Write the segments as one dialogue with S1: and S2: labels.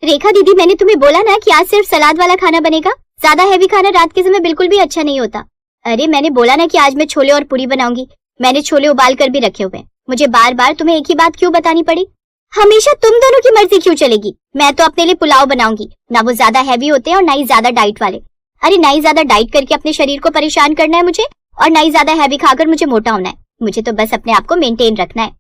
S1: रेखा दीदी, मैंने तुम्हें बोला ना कि आज सिर्फ सलाद वाला खाना बनेगा। ज्यादा हैवी खाना रात के समय बिल्कुल भी अच्छा नहीं होता। अरे मैंने बोला ना कि आज मैं छोले और पूरी बनाऊंगी। मैंने छोले उबाल कर भी रखे हुए। मुझे बार बार तुम्हें एक ही बात क्यों बतानी पड़ी? हमेशा तुम दोनों की मर्जी क्यों चलेगी? मैं तो अपने लिए पुलाव बनाऊंगी, ना वो ज्यादा हैवी होते हैं और ना ही ज्यादा डाइट वाले। अरे ना ही ज्यादा डाइट करके अपने शरीर को परेशान करना है मुझे, और ना ही ज्यादा हैवी खाकर मुझे मोटा होना है। मुझे तो बस अपने आप को मेंटेन रखना है।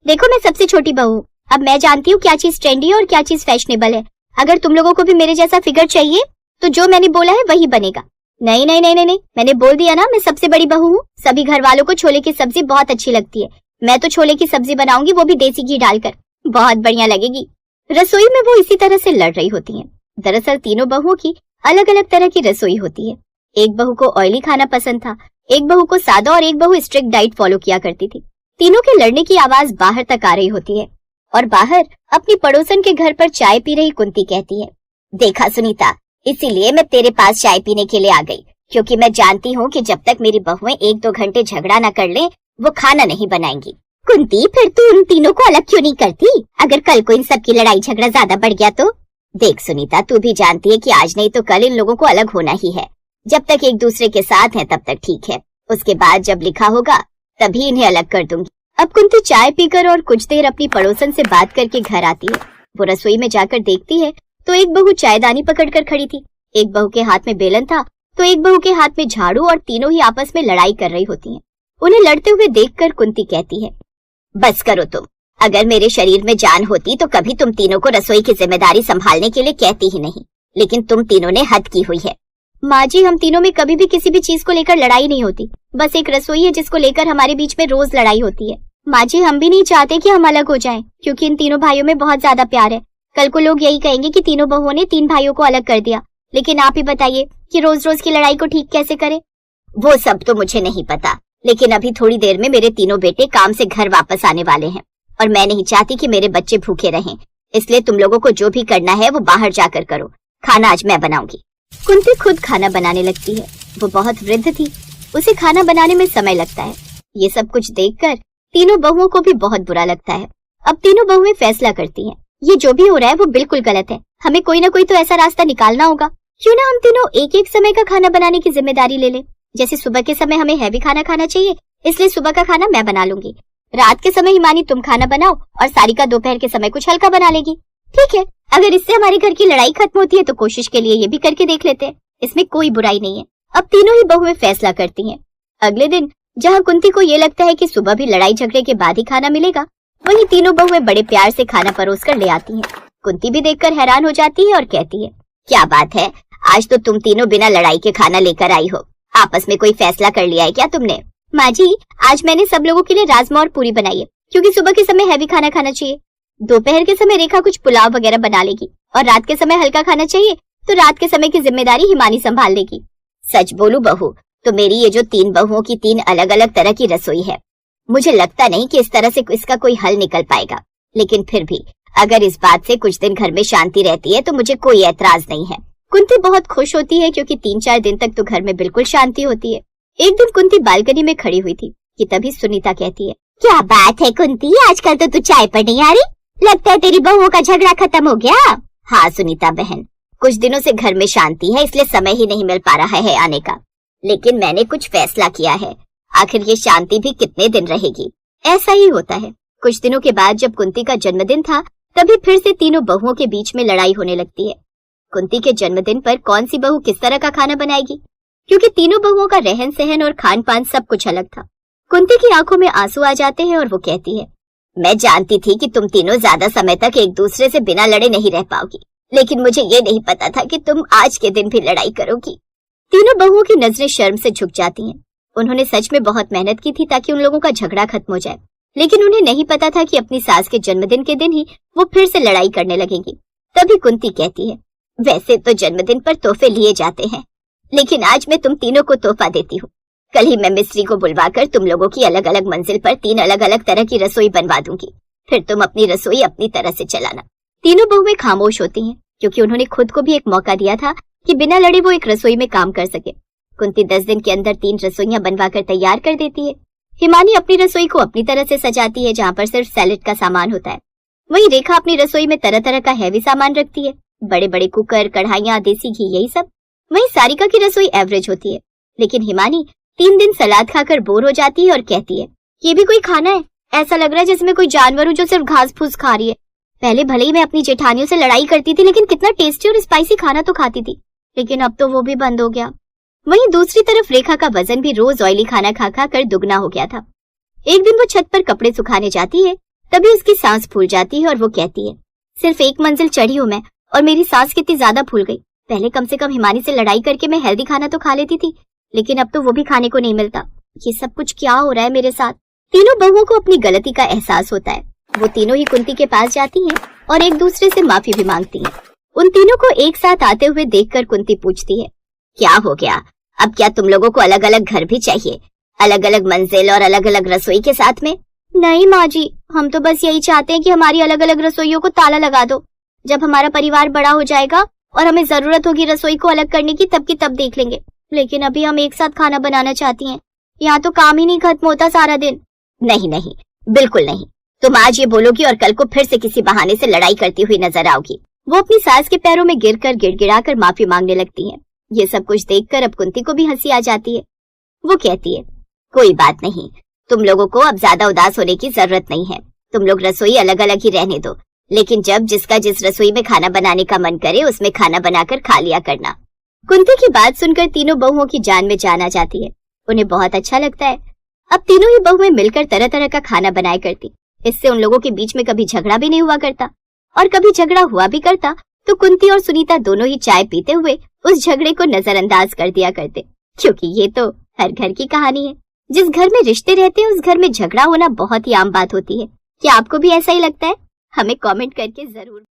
S1: देखो, मैं सबसे छोटी बहू हूँ। अब मैं जानती हूँ क्या चीज ट्रेंडी है और क्या चीज फैशनेबल है। अगर तुम लोगों को भी मेरे जैसा फिगर चाहिए तो जो मैंने बोला है वही बनेगा। नहीं नहीं नहीं नहीं, मैंने बोल दिया ना, मैं सबसे बड़ी बहू हूँ। सभी घर वालों को छोले की सब्जी बहुत अच्छी लगती है। मैं तो छोले की सब्जी बनाऊंगी, वो भी देसी घी डालकर। बहुत बढ़िया लगेगी। रसोई में वो इसी तरह से लड़ रही होती हैं। दरअसल तीनों बहुओं की अलग अलग तरह की रसोई होती है। एक बहू को ऑयली खाना पसंद था, एक बहू को सादा, और एक बहू स्ट्रिक्ट डाइट फॉलो किया करती थी। तीनों के लड़ने की आवाज बाहर तक आ रही होती है, और बाहर अपनी पड़ोसन के घर पर चाय पी रही कुंती कहती है, देखा सुनीता, इसीलिए मैं तेरे पास चाय पीने के लिए आ गई, क्योंकि मैं जानती हूँ कि जब तक मेरी बहुएं 1-2 घंटे झगड़ा न कर लें, वो खाना नहीं बनाएंगी। कुंती, फिर तू उन तीनों को अलग क्यों नहीं करती? अगर कल को इन सब की लड़ाई झगड़ा ज्यादा बढ़ गया तो? देख सुनीता, तू भी जानती है कि आज नहीं तो कल इन लोगों को अलग होना ही है। जब तक एक दूसरे के साथ हैं तब तक ठीक है, उसके बाद जब लिखा होगा तभी इन्हें अलग कर दूंगी। अब कुंती चाय पीकर और कुछ देर अपनी पड़ोसन से बात करके घर आती है। वो रसोई में जाकर देखती है तो एक बहू चायदानी पकड़कर खड़ी थी, एक बहू के हाथ में बेलन था तो एक बहू के हाथ में झाड़ू, और तीनों ही आपस में लड़ाई कर रही होती हैं। उन्हें लड़ते हुए देखकर कुंती कहती है, बस करो तुम। अगर मेरे शरीर में जान होती तो कभी तुम तीनों को रसोई की जिम्मेदारी संभालने के लिए कहती ही नहीं, लेकिन तुम तीनों ने हद की हुई है। माँ जी, हम तीनों में कभी भी किसी भी चीज को लेकर लड़ाई नहीं होती, बस एक रसोई है जिसको लेकर हमारे बीच में रोज लड़ाई होती है। माँ जी, हम भी नहीं चाहते कि हम अलग हो जाएं, क्योंकि इन तीनों भाइयों में बहुत ज्यादा प्यार है। कल को लोग यही कहेंगे कि तीनों बहुओं ने 3 भाइयों को अलग कर दिया। लेकिन आप ही बताइए कि रोज रोज की लड़ाई को ठीक कैसे करें? वो सब तो मुझे नहीं पता, लेकिन अभी थोड़ी देर में मेरे तीनों बेटे काम से घर वापस आने वाले हैं, और मैं नहीं चाहती कि मेरे बच्चे भूखे रहें। इसलिए तुम लोगों को जो भी करना है वो बाहर जाकर करो। खाना आज मैं बनाऊंगी। कुंती खुद खाना बनाने लगती है। वो बहुत वृद्ध थी, उसे खाना बनाने में समय लगता है। ये सब कुछ देखकर तीनों बहुओं को भी बहुत बुरा लगता है। अब तीनों बहुएं फैसला करती हैं, ये जो भी हो रहा है वो बिल्कुल गलत है। हमें कोई ना कोई तो ऐसा रास्ता निकालना होगा। क्यों ना हम तीनों एक एक समय का खाना बनाने की जिम्मेदारी ले लें। जैसे सुबह के समय हमें हैवी खाना खाना चाहिए, इसलिए सुबह का खाना मैं बना लूंगी। रात के समय हिमानी तुम खाना बनाओ, और सारिका दोपहर के समय कुछ हल्का बना लेगी। ठीक है, अगर इससे हमारे घर की लड़ाई खत्म होती है तो कोशिश के लिए ये भी करके देख लेते हैं। इसमें कोई बुराई नहीं है। अब तीनों ही बहुएं फैसला करती हैं। अगले दिन जहाँ कुंती को ये लगता है कि सुबह भी लड़ाई झगड़े के बाद ही खाना मिलेगा, वहीं तीनों बहुएं बड़े प्यार से खाना परोस कर ले आती हैं। कुंती भी देखकर हैरान हो जाती है और कहती है, क्या बात है, आज तो तुम तीनों बिना लड़ाई के खाना लेकर आई हो। आपस में कोई फैसला कर लिया है क्या तुमने? माँ जी, आज मैंने सब लोगों के लिए राजमा और पूरी बनाई है, क्योंकि सुबह के समय हैवी खाना खाना चाहिए। दोपहर के समय रेखा कुछ पुलाव वगैरह बना लेगी, और रात के समय हल्का खाना चाहिए तो रात के समय की जिम्मेदारी हिमानी संभाल लेगी। सच बोलूं बहू, तो मेरी ये जो 3 बहुओं की 3 अलग अलग तरह की रसोई है, मुझे लगता नहीं कि इस तरह से इसका कोई हल निकल पाएगा। लेकिन फिर भी अगर इस बात से कुछ दिन घर में शांति रहती है तो मुझे कोई ऐतराज नहीं है। कुंती बहुत खुश होती है, क्योंकि 3-4 दिन तक तो घर में बिल्कुल शांति होती है। एक दिन कुंती बालकनी में खड़ी हुई थी कि तभी सुनीता कहती है, क्या बात है कुंती, आजकल तो तू चाय पर नहीं आ रही। लगता है तेरी बहुओं का झगड़ा खत्म हो गया। हाँ सुनीता बहन, कुछ दिनों से घर में शांति है, इसलिए समय ही नहीं मिल पा रहा है आने का। लेकिन मैंने कुछ फैसला किया है, आखिर ये शांति भी कितने दिन रहेगी। ऐसा ही होता है। कुछ दिनों के बाद जब कुंती का जन्मदिन था, तभी फिर से तीनों बहुओं के बीच में लड़ाई होने लगती है। कुंती के जन्मदिन पर कौन सी बहू किस तरह का खाना बनाएगी, क्योंकि तीनों बहुओं का रहन सहन और खान पान सब कुछ अलग था। कुंती की आंखों में आंसू आ जाते हैं और वो कहती है, मैं जानती थी कि तुम तीनों ज्यादा समय तक एक दूसरे से बिना लड़े नहीं रह पाओगी, लेकिन मुझे ये नहीं पता था कि तुम आज के दिन भी लड़ाई करोगी। तीनों बहुओं की नजरें शर्म से झुक जाती हैं। उन्होंने सच में बहुत मेहनत की थी ताकि उन लोगों का झगड़ा खत्म हो जाए, लेकिन उन्हें नहीं पता था कि अपनी सास के जन्मदिन के दिन ही वो फिर से लड़ाई करने लगेंगी। तभी कुंती कहती है, वैसे तो जन्मदिन पर तोहफे लिए जाते हैं, लेकिन आज मैं तुम तीनों को तोहफा देती हूँ। कल ही मैं मिस्त्री को बुलवाकर तुम लोगों की अलग अलग मंजिल पर 3 अलग अलग तरह की रसोई बनवा दूंगी, फिर तुम अपनी रसोई अपनी तरह से चलाना। तीनों बहुएं खामोश होती हैं, क्योंकि उन्होंने खुद को भी एक मौका दिया था कि बिना लड़े वो एक रसोई में काम कर सके। कुंती 10 दिन के अंदर 3 रसोइयां बनवाकर तैयार कर देती है। हिमानी अपनी रसोई को अपनी तरह से सजाती है, जहाँ पर सिर्फ सैलेड का सामान होता है। वहीं रेखा अपनी रसोई में तरह तरह का हैवी सामान रखती है। बड़े बड़े कुकर, कढ़ाइयाँ, देसी घी, यही सब। वहीं सारिका की रसोई एवरेज होती है, लेकिन हिमानी 3 दिन सलाद खाकर बोर हो जाती है और कहती है, ये भी कोई खाना है? ऐसा लग रहा है जैसे मैं कोई जानवर हूँ जो सिर्फ घास फूस खा रही है। पहले भले ही मैं अपनी जेठानियों से लड़ाई करती थी, लेकिन कितना टेस्टी और स्पाइसी खाना तो खाती थी, लेकिन अब तो वो भी बंद हो गया। वहीं दूसरी तरफ रेखा का वजन भी रोज ऑयली खाना खा खा कर दुगना हो गया था। एक दिन वो छत पर कपड़े सुखाने जाती है, तभी उसकी सांस फूल जाती है और वो कहती है, सिर्फ 1 मंजिल चढ़ी हूँ मैं और मेरी सांस कितनी ज्यादा फूल गई। पहले कम से कम हिमानी से लड़ाई करके मैं हेल्दी खाना तो खा लेती थी, लेकिन अब तो वो भी खाने को नहीं मिलता। ये सब कुछ क्या हो रहा है मेरे साथ? तीनों बहुओं को अपनी गलती का एहसास होता है। वो तीनों ही कुंती के पास जाती हैं और एक दूसरे से माफी भी मांगती हैं। उन तीनों को एक साथ आते हुए देखकर कुंती पूछती है, क्या हो गया? अब क्या तुम लोगों को अलग अलग घर भी चाहिए, अलग अलग मंजिल और अलग अलग रसोई के साथ में? नहीं माँ जी, हम तो बस यही चाहते हैं कि हमारी अलग अलग रसोइयों को ताला लगा दो। जब हमारा परिवार बड़ा हो जाएगा और हमें जरूरत होगी रसोई को अलग करने की तब देख लेंगे, लेकिन अभी हम एक साथ खाना बनाना चाहती हैं। यहाँ तो काम ही नहीं खत्म होता सारा दिन। नहीं नहीं, बिल्कुल नहीं। तुम आज ये बोलोगी और कल को फिर से किसी बहाने से लड़ाई करती हुई नजर आओगी। वो अपनी सास के पैरों में गिरकर गिड़गिड़ाकर माफी मांगने लगती है। ये सब कुछ देखकर अब कुंती को भी हंसी आ जाती है। वो कहती है, कोई बात नहीं, तुम लोगों को अब ज्यादा उदास होने की जरूरत नहीं है। तुम लोग रसोई अलग अलग ही रहने दो, लेकिन जब जिसका जिस रसोई में खाना बनाने का मन करे उसमें खाना बनाकर खा लिया करना। कुंती की बात सुनकर तीनों बहुओं की जान में जान आ जाती है। उन्हें बहुत अच्छा लगता है। अब तीनों ही बहुएं मिलकर तरह तरह का खाना बनाया करती। इससे उन लोगों के बीच में कभी झगड़ा भी नहीं हुआ करता, और कभी झगड़ा हुआ भी करता तो कुंती और सुनीता दोनों ही चाय पीते हुए उस झगड़े को नजरअंदाज कर दिया करते, क्योंकि ये तो हर घर की कहानी है। जिस घर में रिश्ते रहते हैं उस घर में झगड़ा होना बहुत ही आम बात होती है। क्या आपको भी ऐसा ही लगता है? हमें कमेंट करके जरूर।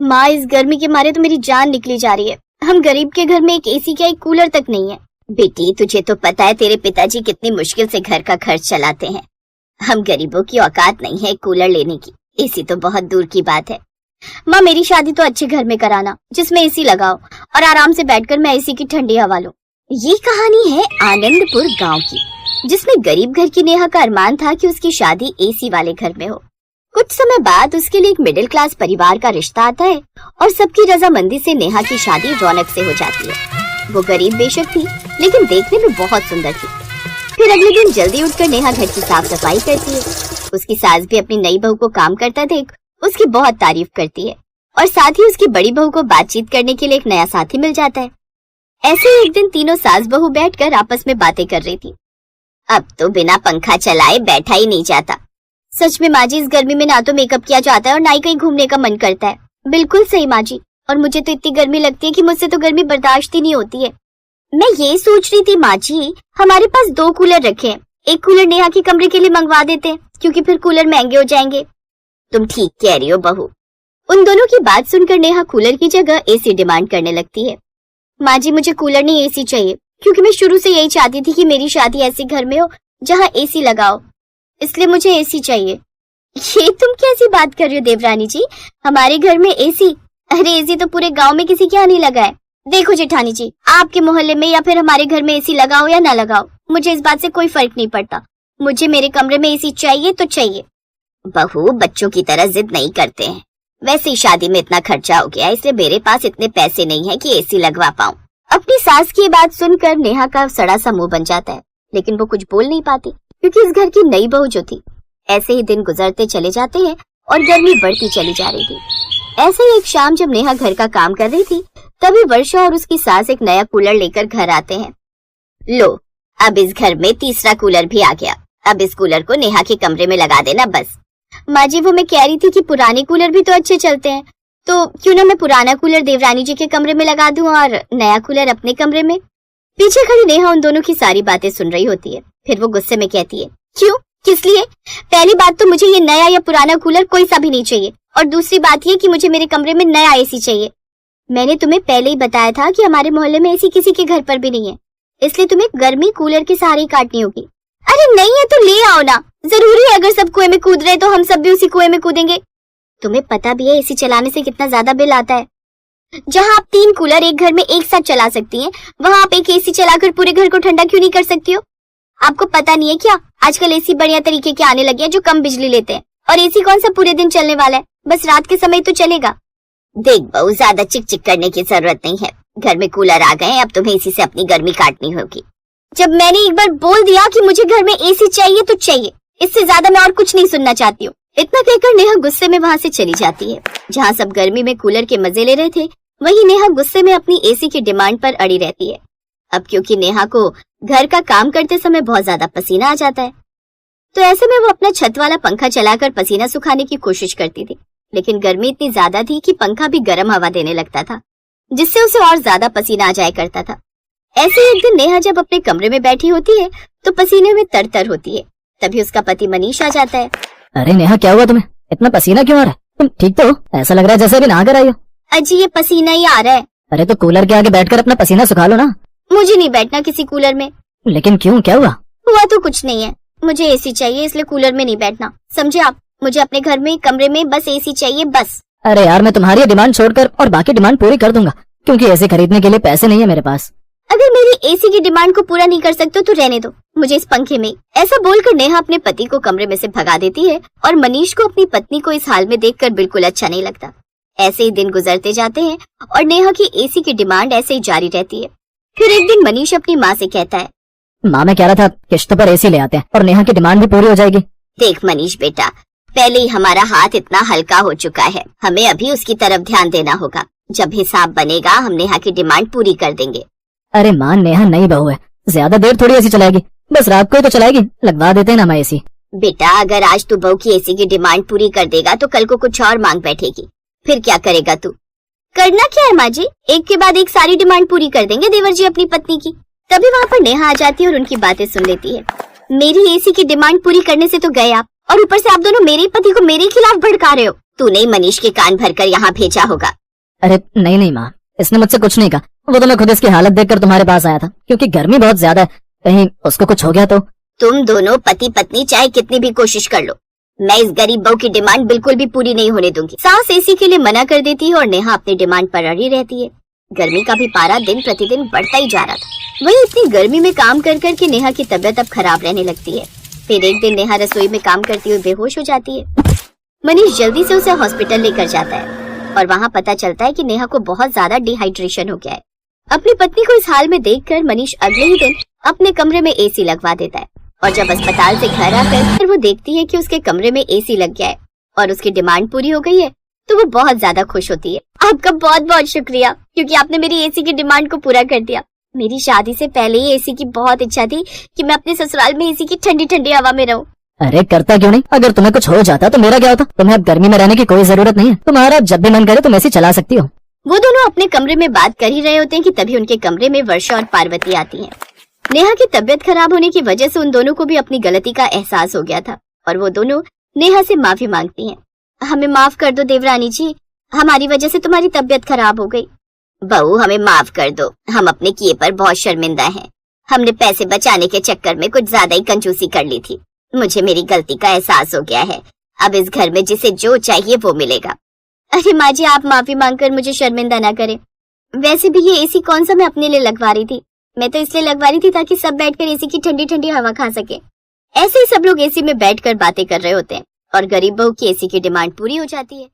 S1: माँ, इस गर्मी के मारे तो मेरी जान निकली जा रही है। हम गरीब के घर में एक एसी क्या एक कूलर तक नहीं है। बेटी, तुझे तो पता है तेरे पिताजी कितनी मुश्किल से घर का खर्च चलाते हैं। हम गरीबों की औकात नहीं है कूलर लेने की, एसी तो बहुत दूर की बात है। माँ, मेरी शादी तो अच्छे घर में कराना जिसमें एसी लगाओ और आराम से बैठकर मैं एसी की ठंडी हवा लूं। ये कहानी है आनंदपुर गांव की, जिसमें गरीब घर की नेहा का अरमान था कि उसकी शादी एसी वाले घर में हो। कुछ समय बाद उसके लिए एक मिडिल क्लास परिवार का रिश्ता आता है और सबकी रजामंदी से नेहा की शादी रौनक से हो जाती है। वो गरीब बेशक थी, लेकिन देखने में बहुत सुंदर थी। फिर अगले दिन जल्दी उठकर नेहा घर की साफ सफाई करती है। उसकी सास भी अपनी नई बहू को काम करता देख उसकी बहुत तारीफ करती है, और साथ ही उसकी बड़ी बहू को बातचीत करने के लिए एक नया साथी मिल जाता है। ऐसे ही एक दिन तीनों सास बहू बैठकर आपस में बातें कर रही थी। अब तो बिना पंखा चलाए बैठा ही नहीं जाता। सच में माँ जी, इस गर्मी में ना तो मेकअप किया जाता है और ना ही कहीं घूमने का मन करता है। बिल्कुल सही माँ जी, और मुझे तो इतनी गर्मी लगती है कि मुझसे तो गर्मी बर्दाश्त ही नहीं होती है। मैं ये सोच रही थी माँ जी, हमारे पास 2 कूलर रखे हैं। एक कूलर नेहा के कमरे के लिए मंगवा देते हैं, क्योंकि फिर कूलर महंगे हो जाएंगे। तुम ठीक कह रही हो बहू। उन दोनों की बात सुनकर नेहा कूलर की जगह एसी डिमांड करने लगती है। माँ जी, मुझे कूलर नहीं एसी चाहिए, क्योंकि मैं शुरू से यही चाहती थी कि मेरी शादी ऐसे घर में हो जहाँ एसी लगाओ, इसलिए मुझे एसी चाहिए। ये तुम कैसी बात कर रही हो देवरानी जी, हमारे घर में एसी? अरे एसी तो पूरे गांव में किसी के यहाँ नहीं लगा है। देखो जेठानी जी, आपके मोहल्ले में या फिर हमारे घर में एसी लगाओ या ना लगाओ, मुझे इस बात से कोई फर्क नहीं पड़ता। मुझे मेरे कमरे में एसी चाहिए तो चाहिए। बहू, बच्चों की तरह जिद नहीं करते हैं। वैसे ही शादी में इतना खर्चा हो गया, इसलिए मेरे पास इतने पैसे नहीं है कि एसी लगवा पाऊं। अपनी सास की बात सुनकर नेहा का सड़ा सा मुंह बन जाता है, लेकिन वो कुछ बोल नहीं पाती, क्योंकि इस घर की नई बहू जो थी। ऐसे ही दिन गुजरते चले जाते हैं और गर्मी बढ़ती चली जा रही थी। ऐसे ही एक शाम जब नेहा घर का काम कर रही थी, तभी वर्षा और उसकी सास एक नया कूलर लेकर घर आते हैं। लो, अब इस घर में तीसरा कूलर भी आ गया। अब इस कूलर को नेहा के कमरे में लगा देना बस। माँ जी, वो मैं कह रही थी कि पुराने कूलर भी तो अच्छे चलते हैं, तो क्यों ना मैं पुराना कूलर देवरानी जी के कमरे में लगा दूं और नया कूलर अपने कमरे में। पीछे खड़ी नेहा उन दोनों की सारी बातें सुन रही होती है। फिर वो गुस्से में कहती है, क्यों, किस लिए? पहली बात तो मुझे ये नया या पुराना कूलर कोई सा भी नहीं चाहिए, और दूसरी बात ये कि मुझे मेरे कमरे में नया एसी चाहिए। मैंने तुम्हें पहले ही बताया था कि हमारे मोहल्ले में एसी किसी के घर पर भी नहीं है, इसलिए तुम्हें गर्मी कूलर के सहारे काटनी होगी। अरे नहीं है तो ले आओ ना, जरूरी है अगर सब कुएं में कूद रहे तो हम सब भी उसी कुएं में कूदेंगे। तुम्हें पता भी है एसी चलाने से कितना ज्यादा बिल आता है। जहाँ आप 3 कूलर एक घर में एक साथ चला सकती हैं, वहाँ आप एक एसी चलाकर पूरे घर को ठंडा क्यों नहीं कर सकती हो? आपको पता नहीं है क्या, आजकल एसी बढ़िया तरीके के आने लगे हैं जो कम बिजली लेते हैं और एसी कौन सा पूरे दिन चलने वाला है, बस रात के समय तो चलेगा। देख बहू, ज्यादा चिक चिक करने की जरूरत नहीं है, घर में कूलर आ गए, अब तुम्हें इसी से अपनी गर्मी काटनी होगी। जब मैंने एक बार बोल दिया कि मुझे घर में एसी चाहिए तो चाहिए, इससे ज्यादा मैं और कुछ नहीं सुनना चाहती हूँ। इतना कहकर नेहा गुस्से में वहाँ से चली जाती है। जहाँ सब गर्मी में कूलर के मजे ले रहे थे, वहीं नेहा गुस्से में अपनी एसी की डिमांड पर अड़ी रहती है। अब क्योंकि नेहा को घर का काम करते समय बहुत ज्यादा पसीना आ जाता है, तो ऐसे में वो अपना छत वाला पंखा चलाकर पसीना सुखाने की कोशिश करती थी, लेकिन गर्मी इतनी ज्यादा थी कि पंखा भी गर्म हवा देने लगता था, जिससे उसे और ज्यादा पसीना आ जाया करता था। ऐसे एक दिन नेहा जब अपने कमरे में बैठी होती है तो पसीने में तरतर होती है। तभी उसका पति मनीष आ जाता है।
S2: अरे नेहा, क्या हुआ तुम्हें? इतना पसीना क्यों आ रहा है? तुम ठीक तो हो? ऐसा लग रहा है जैसे अभी नहा कर आई हो।
S1: अजी ये पसीना ही आ रहा है।
S2: अरे तो कूलर के आगे बैठकर अपना पसीना सुखा लो ना।
S1: मुझे नहीं बैठना किसी कूलर में।
S2: लेकिन क्यों, क्या हुआ?
S1: हुआ तो कुछ नहीं है, मुझे एसी चाहिए, इसलिए कूलर में नहीं बैठना, समझे आप? मुझे अपने घर में कमरे में बस एसी चाहिए, बस।
S2: अरे यार, मैं तुम्हारी डिमांड छोड़कर और बाकी डिमांड पूरी कर दूंगा, क्योंकि ऐसे खरीदने के लिए पैसे नहीं है मेरे पास।
S1: अगर मेरी एसी की डिमांड को पूरा नहीं कर सकते तो रहने दो, मुझे इस पंखे में। ऐसा बोलकर नेहा अपने पति को कमरे में से भगा देती है और मनीष को अपनी पत्नी को इस हाल में देखकर बिल्कुल अच्छा नहीं लगता। ऐसे ही दिन गुजरते जाते हैं और नेहा की एसी की डिमांड ऐसे ही जारी रहती है। फिर एक दिन मनीष अपनी माँ से कहता है,
S2: माँ मैं कह रहा था किश्तों पर एसी ले आते हैं और नेहा की डिमांड भी पूरी हो जाएगी।
S1: देख मनीष बेटा, पहले ही हमारा हाथ इतना हल्का हो चुका है, हमें अभी उसकी तरफ ध्यान देना होगा। जब हिसाब बनेगा हम नेहा की डिमांड पूरी कर देंगे।
S2: अरे माँ, नेहा नई बहू है, ज्यादा देर थोड़ी एसी चलाएगी, बस रात को ही तो चलाएगी, लगवा देते हैं ना मैं एसी।
S1: बेटा अगर आज तू बहू की एसी की डिमांड पूरी कर देगा तो कल को कुछ और मांग बैठेगी, फिर क्या करेगा तू? करना क्या है माँ जी, एक के बाद एक सारी डिमांड पूरी कर देंगे देवर जी अपनी पत्नी की। तभी वहाँ पर नेहा आ जाती है और उनकी बातें सुन लेती है। मेरी एसी की डिमांड पूरी करने से तो गए आप, और ऊपर से आप दोनों मेरे पति को मेरे खिलाफ भड़का रहे हो। तूने मनीष के कान भरकर यहाँ भेजा होगा।
S2: अरे नहीं माँ, इसने मुझसे कुछ नहीं कहा, वो तो मैं खुद इसकी हालत देखकर तुम्हारे पास आया था, क्योंकि गर्मी बहुत ज्यादा है, कहीं उसको कुछ हो गया तो।
S1: तुम दोनों पति पत्नी चाहे कितनी भी कोशिश कर लो, मैं इस गरीब बहू की डिमांड बिल्कुल भी पूरी नहीं होने दूंगी। सास एसी के लिए मना कर देती है और नेहा अपनी डिमांड पर अड़ी रहती है। गर्मी का भी पारा दिन प्रतिदिन बढ़ता ही जा रहा था। वही इतनी गर्मी में काम कर कर के नेहा की तबीयत अब खराब रहने लगती है। फिर एक दिन नेहा रसोई में काम करती हुई बेहोश हो जाती है। मनीष जल्दी से उसे हॉस्पिटल लेकर जाता है और वहाँ पता चलता है कि नेहा को बहुत ज्यादा डिहाइड्रेशन हो गया है। अपनी पत्नी को इस हाल में देखकर मनीष अगले ही दिन अपने कमरे में एसी लगवा देता है और जब अस्पताल से घर आकर वो देखती है कि उसके कमरे में एसी लग गया है और उसकी डिमांड पूरी हो गई है, तो वो बहुत ज्यादा खुश होती है। आपका बहुत बहुत शुक्रिया, क्योंकि आपने मेरी एसी की डिमांड को पूरा कर दिया। मेरी शादी से पहले ही एसी की बहुत इच्छा थी कि मैं अपने ससुराल में एसी की ठंडी ठंडी हवा में रहूं।
S2: अरे करता क्यों नहीं, अगर तुम्हें कुछ हो जाता तो मेरा क्या होता? तुम्हें अब गर्मी में रहने की कोई जरूरत नहीं है, तुम्हारा जब भी मन करे तुम एसी चला सकती हो।
S1: वो दोनों अपने कमरे में बात कर ही रहे होते हैं कि तभी उनके कमरे में वर्षा और पार्वती आती हैं। नेहा की तबीयत खराब होने की वजह से उन दोनों को भी अपनी गलती का एहसास हो गया था और वो दोनों नेहा से माफी मांगती हैं। हमें माफ कर दो देवरानी जी, हमारी वजह से तुम्हारी तबीयत खराब हो गई। बहू हमें माफ कर दो, हम अपने किए पर बहुत शर्मिंदा हैं। हमने पैसे बचाने के चक्कर में कुछ ज्यादा ही कंजूसी कर ली थी। मुझे मेरी गलती का एहसास हो गया है, अब इस घर में जिसे जो चाहिए वो मिलेगा। अरे माँ जी, आप माफी मांगकर मुझे शर्मिंदा ना करें। वैसे भी ये एसी कौन सा मैं अपने लिए लगवा रही थी, मैं तो इसलिए लगवा रही थी ताकि सब बैठकर एसी की ठंडी ठंडी हवा खा सके। ऐसे ही सब लोग एसी में बैठकर बातें कर रहे होते हैं और गरीब बहू की एसी की डिमांड पूरी हो जाती है।